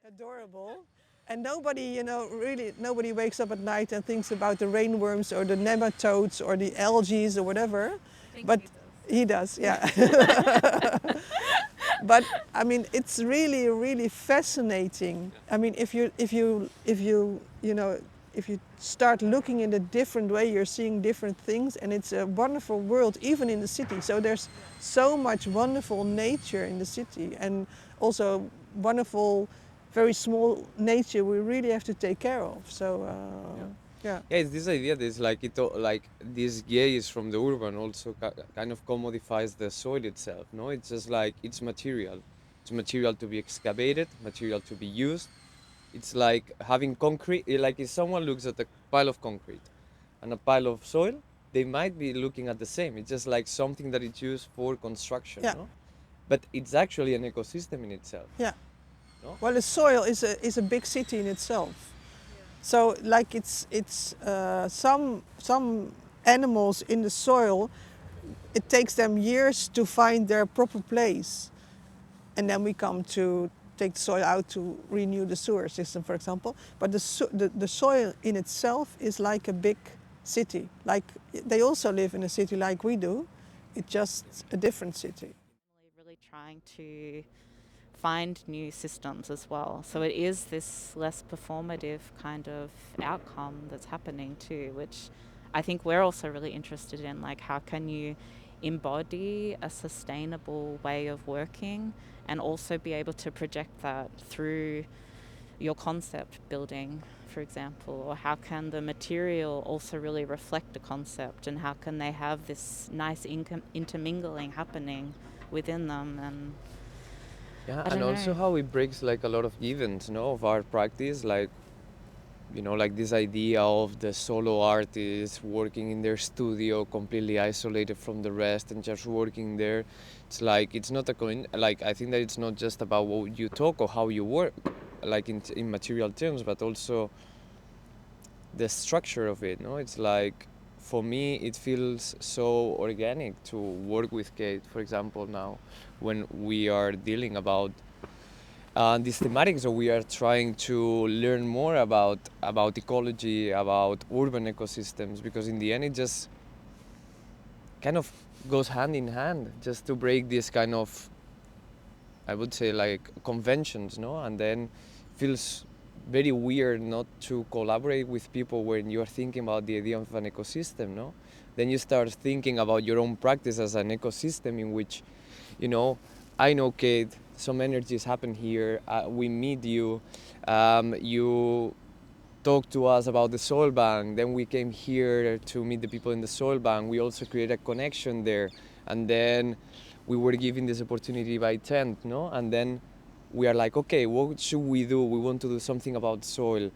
Adorable. And nobody, really nobody wakes up at night and thinks about the rainworms or the nematodes or the algae or whatever. But he does, yeah. But I mean, it's really, really fascinating. I mean, if you start looking in a different way, you're seeing different things, and it's a wonderful world, even in the city. So there's so much wonderful nature in the city, and also wonderful, very small nature we really have to take care of. So, yeah. Yeah, it's this idea that it's like like this gaze from the urban also kind of commodifies the soil itself. No, it's just like it's material. It's material to be excavated, material to be used. It's like having concrete. Like if someone looks at a pile of concrete and a pile of soil, they might be looking at the same. It's just like something that is used for construction. Yeah. No, but it's actually an ecosystem in itself. Yeah. No. Well, the soil is a big city in itself. So, like it's some animals in the soil, it takes them years to find their proper place, and then we come to take the soil out to renew the sewer system, for example. But the soil in itself is like a big city. Like they also live in a city like we do. It's just a different city. Really trying to find new systems as well. So it is this less performative kind of outcome that's happening too, which I think we're also really interested in. Like, how can you embody a sustainable way of working and also be able to project that through your concept building, for example? Or how can the material also really reflect the concept, and how can they have this nice intermingling happening within them? And Yeah, I and don't also know. how it breaks like a lot of events, no, of art practice, like like this idea of the solo artist working in their studio, completely isolated from the rest and just working there. It's like it's not like I think that it's not just about what you talk or how you work, like in material terms, but also the structure of it. No, it's like for me it feels so organic to work with Kate, for example, now when we are dealing about these thematics, so we are trying to learn more about ecology, about urban ecosystems, because in the end it just kind of goes hand in hand, just to break this kind of, I would say, like conventions, no, and then feels very weird not to collaborate with people when you are thinking about the idea of an ecosystem, no? Then you start thinking about your own practice as an ecosystem in which, I know Kate, some energies happen here, we meet you, you talk to us about the soil bank, then we came here to meet the people in the soil bank, we also create a connection there, and then we were given this opportunity by tent, no? And then we are like, okay, what should we do? We want to do something about soil.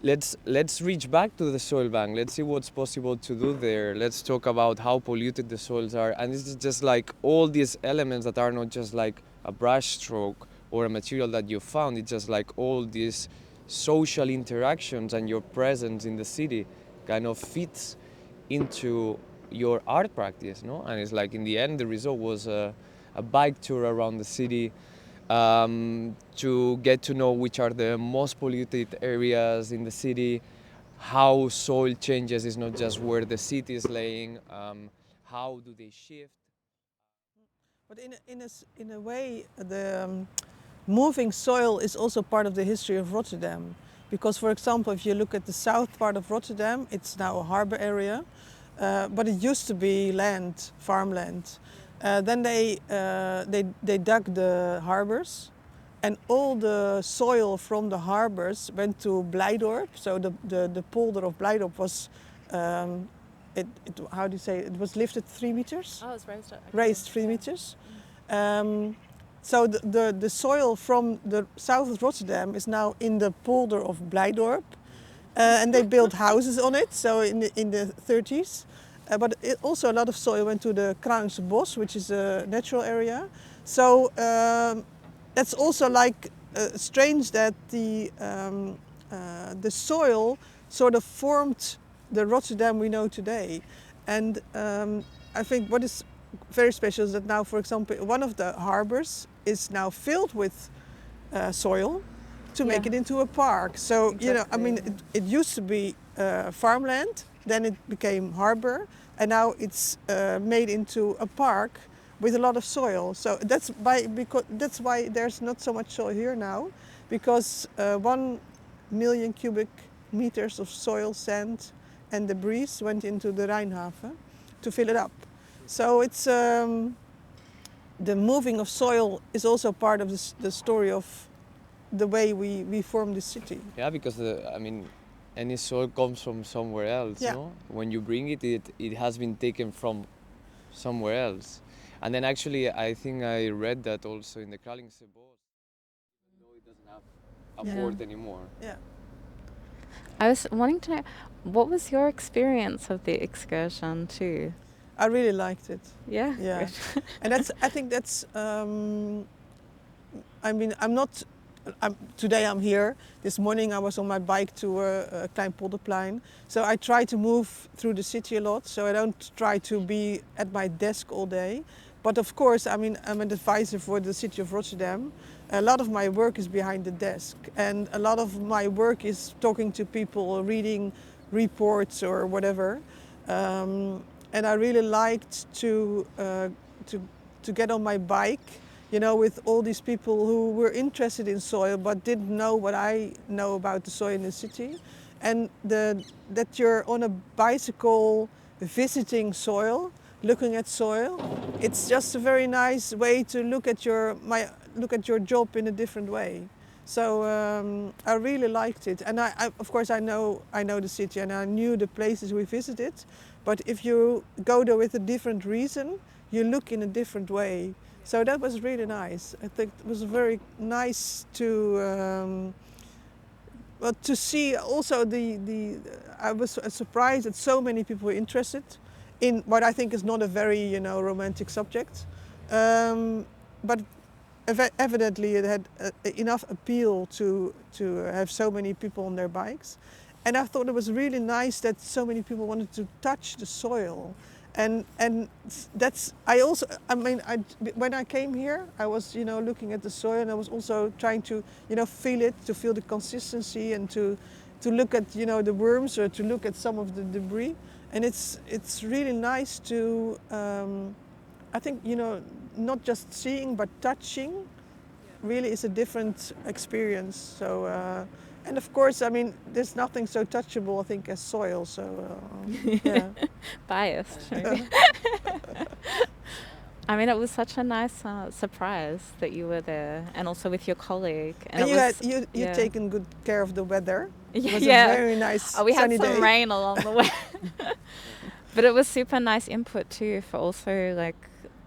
Let's reach back to the soil bank. Let's see what's possible to do there. Let's talk about how polluted the soils are. And this is just like all these elements that are not just like a brush stroke or a material that you found. It's just like all these social interactions and your presence in the city kind of fits into your art practice, no? And it's like in the end, the result was a bike tour around the city, to get to know which are the most polluted areas in the city, how soil changes is not just where the city is laying, how do they shift. But in a way, the moving soil is also part of the history of Rotterdam. Because, for example, if you look at the south part of Rotterdam, it's now a harbor area, but it used to be land, farmland. Then they dug the harbors, and all the soil from the harbors went to Blijdorp. So the polder of Blijdorp was, how do you say, it was lifted 3 meters? Oh, it's raised up. Raised 3 meters. So the soil from the south of Rotterdam is now in the polder of Blijdorp. And they built houses on it, so in the 30s. But also a lot of soil went to the Kralingse Bos, which is a natural area. So that's also like strange that the soil sort of formed the Rotterdam we know today. And I think what is very special is that now, for example, one of the harbors is now filled with soil. to make it into a park. So, you know, I mean, it used to be farmland, then it became harbor, and now it's made into a park with a lot of soil. So that's why there's not so much soil here now, because 1 million cubic meters of soil, sand, and debris went into the Rijnhaven to fill it up. So it's the moving of soil is also part of the story of the way we form the city. Yeah, because any soil comes from somewhere else. Yeah. No? When you bring it, it has been taken from somewhere else. And then actually, I think I read that also in the Carolien van Eykelen, though it doesn't have a port anymore. Yeah. I was wanting to know, what was your experience of the excursion too? I really liked it. Yeah. Yeah. And I think that's, today I'm here. This morning I was on my bike to Klein Polderplein. So I try to move through the city a lot. So I don't try to be at my desk all day. But of course, I'm an advisor for the city of Rotterdam. A lot of my work is behind the desk. And a lot of my work is talking to people, reading reports or whatever. And I really liked to get on my bike, you know, with all these people who were interested in soil but didn't know what I know about the soil in the city. And that you're on a bicycle visiting soil, looking at soil, it's just a very nice way to look at your job in a different way. So I really liked it, and of course I know the city and I knew the places we visited. But if you go there with a different reason, you look in a different way. So that was really nice. I think it was very nice to see also I was surprised that so many people were interested in what I think is not a very, you know, romantic subject. But evidently it had enough appeal to have so many people on their bikes. And I thought it was really nice that so many people wanted to touch the soil. And that's, when I came here, I was, you know, looking at the soil, and I was also trying to, you know, feel it, to feel the consistency, and to look at, you know, the worms, or to look at some of the debris. And it's really nice to, I think, you know, not just seeing but touching really is a different experience. So, and of course, I mean, there's nothing so touchable, I think, as soil. So, yeah. Biased. Right? I mean, it was such a nice surprise that you were there, and also with your colleague. And you'd taken good care of the weather. It was a very nice we had sunny some day. rain along the way. But it was super nice input too, for also like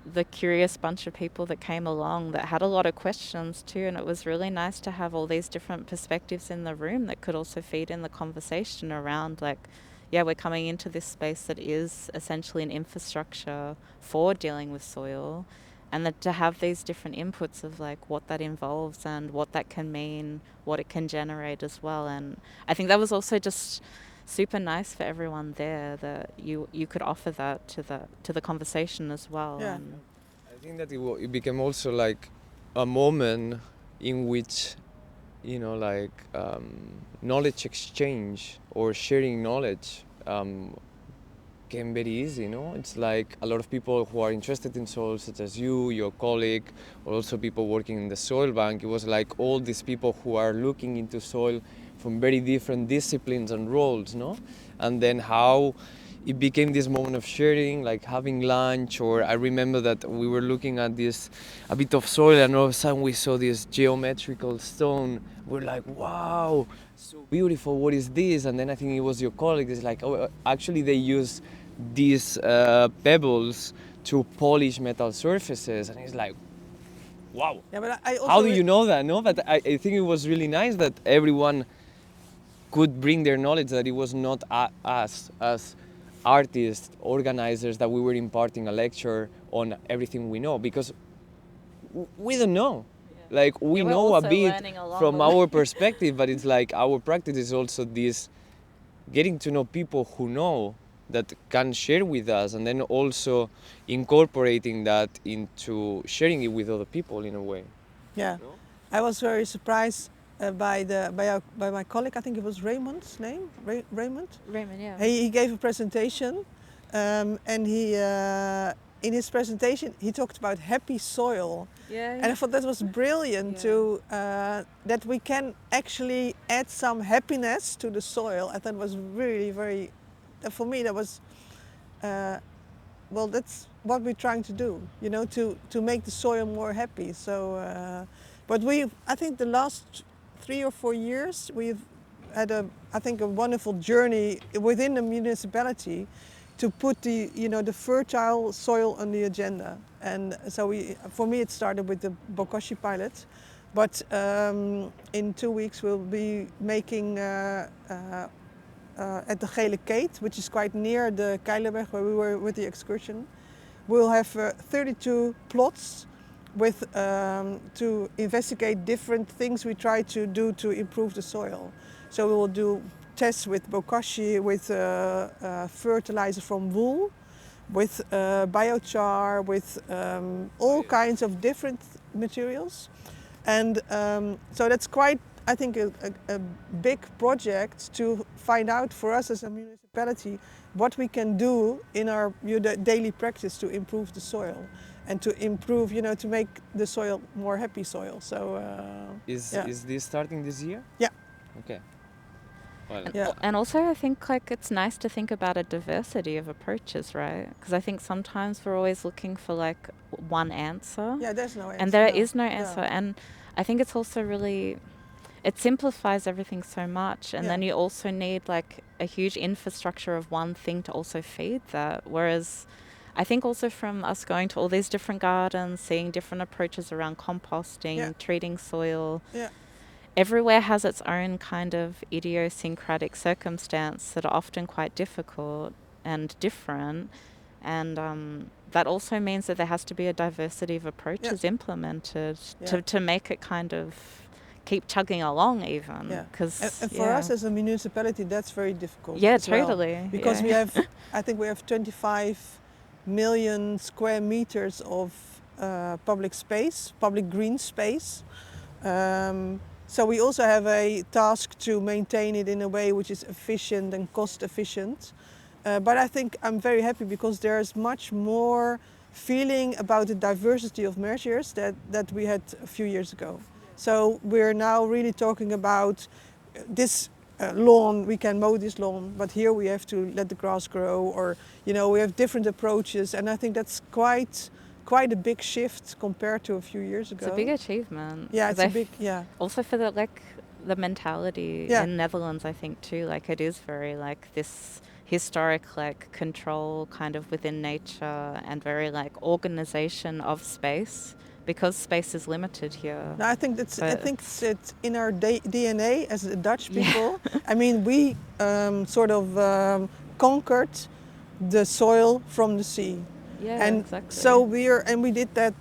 the curious bunch of people that came along that had a lot of questions too, and it was really nice to have all these different perspectives in the room that could also feed in the conversation around, like, yeah, we're coming into this space that is essentially an infrastructure for dealing with soil, and that to have these different inputs of like what that involves and what that can mean, what it can generate as well. And I think that was also just super nice for everyone there, that you could offer that to the conversation as well. Yeah. And I think that it became also like a moment in which, you know, like knowledge exchange or sharing knowledge came very easy, you know? It's like a lot of people who are interested in soil, such as you, your colleague, or also people working in the soil bank. It was like all these people who are looking into soil from very different disciplines and roles, no? And then how it became this moment of sharing, like having lunch, or I remember that we were looking at a bit of soil, and all of a sudden we saw this geometrical stone. We're like, wow, so beautiful, what is this? And then I think it was your colleague, it's like, oh, actually they use these pebbles to polish metal surfaces. And it's like, wow. Yeah, but I also how do you know that, no? But I think it was really nice that everyone could bring their knowledge, that it was not us as artists, organizers, that we were imparting a lecture on everything we know, because we don't know. Yeah. Like, we know a bit from our perspective, but it's like our practice is also this getting to know people who know, that can share with us, and then also incorporating that into sharing it with other people in a way. Yeah, no? I was very surprised by my colleague. I think it was Raymond's name. Raymond. Raymond, yeah. He gave a presentation, and he in his presentation he talked about happy soil. Yeah, And I thought that was brilliant to that we can actually add some happiness to the soil. I thought it was really very, for me that was, well, that's what we're trying to do, you know, to make the soil more happy. So, but I think the last 3 or 4 years we've had I think a wonderful journey within the municipality to put the fertile soil on the agenda. And so for me it started with the bokashi pilot, but in 2 weeks we'll be making at the Gele Kate, which is quite near the Keilerberg where we were with the excursion. We'll have 32 plots with to investigate different things we try to do to improve the soil. So we will do tests with bokashi, with fertilizer from wool, with biochar, with all kinds of different materials. And so that's quite, I think, a big project to find out for us as a municipality what we can do in our daily practice to improve the soil and to improve, to make the soil more happy soil. So is this starting this year? Yeah. Okay. Well, And also I think it's nice to think about a diversity of approaches, right? Because I think sometimes we're always looking for one answer. Yeah, there's no answer. And there is no answer. And I think it's also really, it simplifies everything so much. And then you also need a huge infrastructure of one thing to also feed that. Whereas I think also from us going to all these different gardens, seeing different approaches around composting, treating soil, everywhere has its own kind of idiosyncratic circumstance that are often quite difficult and different. And that also means that there has to be a diversity of approaches implemented to make it kind of keep chugging along even. And for us as a municipality, that's very difficult. Yeah, as well, totally. because we have, I think we have 25 million square meters of public space, public green space. So we also have a task to maintain it in a way which is efficient and cost efficient. But I think I'm very happy because there's much more feeling about the diversity of measures that we had a few years ago. So we're now really talking about this lawn, we can mow this lawn, but here we have to let the grass grow, or we have different approaches, and I think that's quite a big shift compared to a few years ago. It's a big achievement. Yeah, it's a big, Also for the mentality in Netherlands, I think too, it is very this historic control kind of within nature and very organization of space, because space is limited here. No, I think it's in our DNA as the Dutch people. I mean, we sort of conquered the soil from the sea. Yeah, and exactly. So we did that.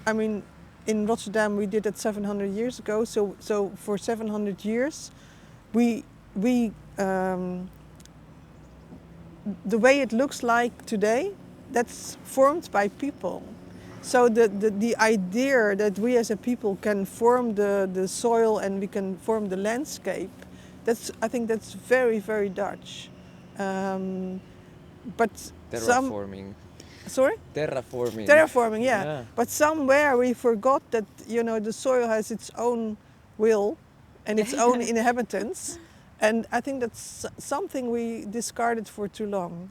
I mean, in Rotterdam we did that 700 years ago. So for 700 years, we the way it looks like today, that's formed by people. So the idea that we as a people can form the soil and we can form the landscape, I think that's very, very Dutch. But terraforming. Sorry? Terraforming. Terraforming, yeah. But somewhere we forgot that the soil has its own will and its own inhabitants, and I think that's something we discarded for too long.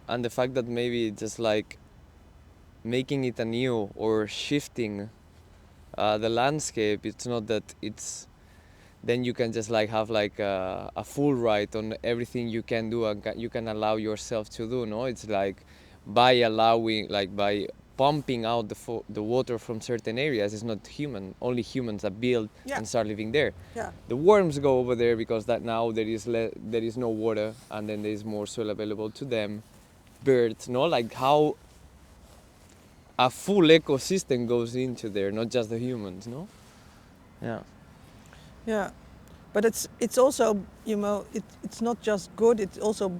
And the fact that maybe just making it anew or shifting the landscape, it's not that it's then you can just have a full right on everything you can do and you can allow yourself to do. No, it's by allowing, by pumping out the water from certain areas. It's not only humans that build and start living there. Yeah. The worms go over there because that now there is no water, and then there is more soil available to them. Birds, how a full ecosystem goes into there, not just the humans, no? Yeah. Yeah, but it's also it's not just good. It also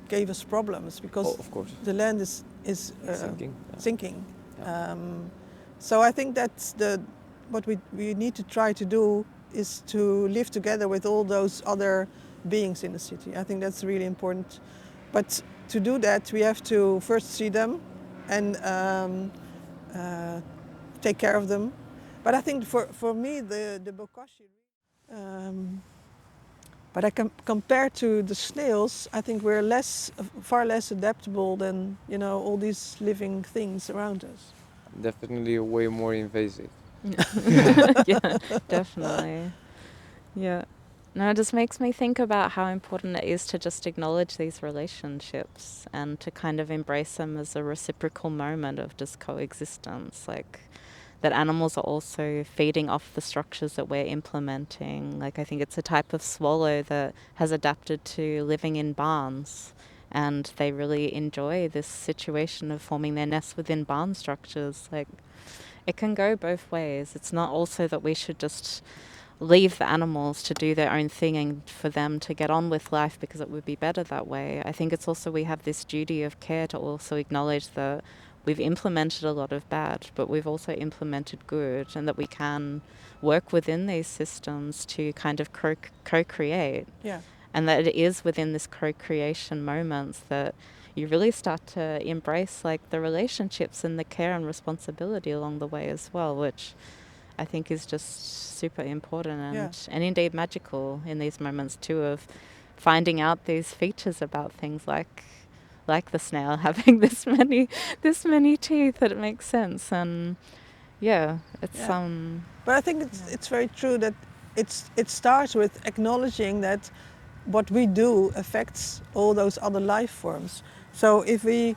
gave us problems because of course the land is sinking. sinking. Yeah. So I think that's what we need to try to do is to live together with all those other beings in the city. I think that's really important. But to do that, we have to first see them and take care of them. But I think for me, the bokashi, but compared to the snails, I think we're far less adaptable than all these living things around us. Definitely way more invasive. Yeah, definitely. Yeah. No, it just makes me think about how important it is to just acknowledge these relationships and to kind of embrace them as a reciprocal moment of just coexistence. Like, that animals are also feeding off the structures that we're implementing. Like, I think it's a type of swallow that has adapted to living in barns, and they really enjoy this situation of forming their nests within barn structures. Like, it can go both ways. It's not also that we should just leave the animals to do their own thing and for them to get on with life because it would be better that way. I think it's also we have this duty of care to also acknowledge that we've implemented a lot of bad, but we've also implemented good, and that we can work within these systems to kind of co-create. Yeah. And that it is within this co-creation moments that you really start to embrace like the relationships and the care and responsibility along the way as well, which I think is just super important and indeed magical in these moments too, of finding out these features about things like the snail having this many teeth, that it makes sense. And it's But I think it's very true that it starts with acknowledging that what we do affects all those other life forms. So if we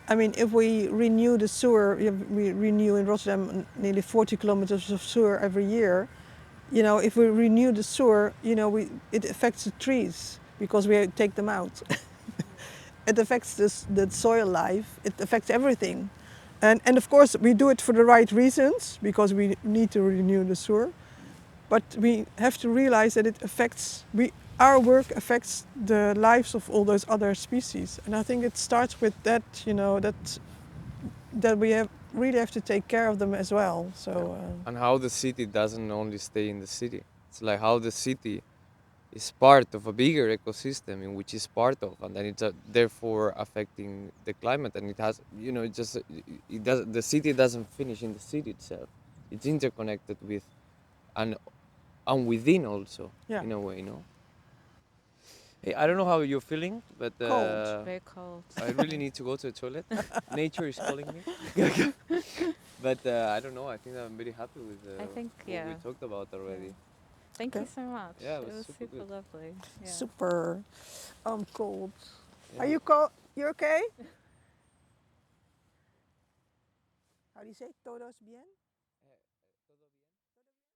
renew the sewer, we renew in Rotterdam nearly 40 kilometers of sewer every year. If we renew the sewer, it affects the trees because we take them out. It affects the soil life. It affects everything. And of course, we do it for the right reasons because we need to renew the sewer. But we have to realize that our work affects the lives of all those other species. And I think it starts with that, that we really have to take care of them as well. So And how the city doesn't only stay in the city. It's like how the city is part of a bigger ecosystem in which it's part of, and then it's therefore affecting the climate. And it has, it does. The city doesn't finish in the city itself. It's interconnected with and within also, in a way, no? Hey, I don't know how you're feeling, but cold. very cold. I really need to go to the toilet. Nature is calling me. But I don't know. I think I'm very happy with what we talked about already. Thank you so much. Yeah, it was super good. lovely. Yeah. Super. I'm cold. Yeah. Are you cold? You okay? How do you say? Todos bien?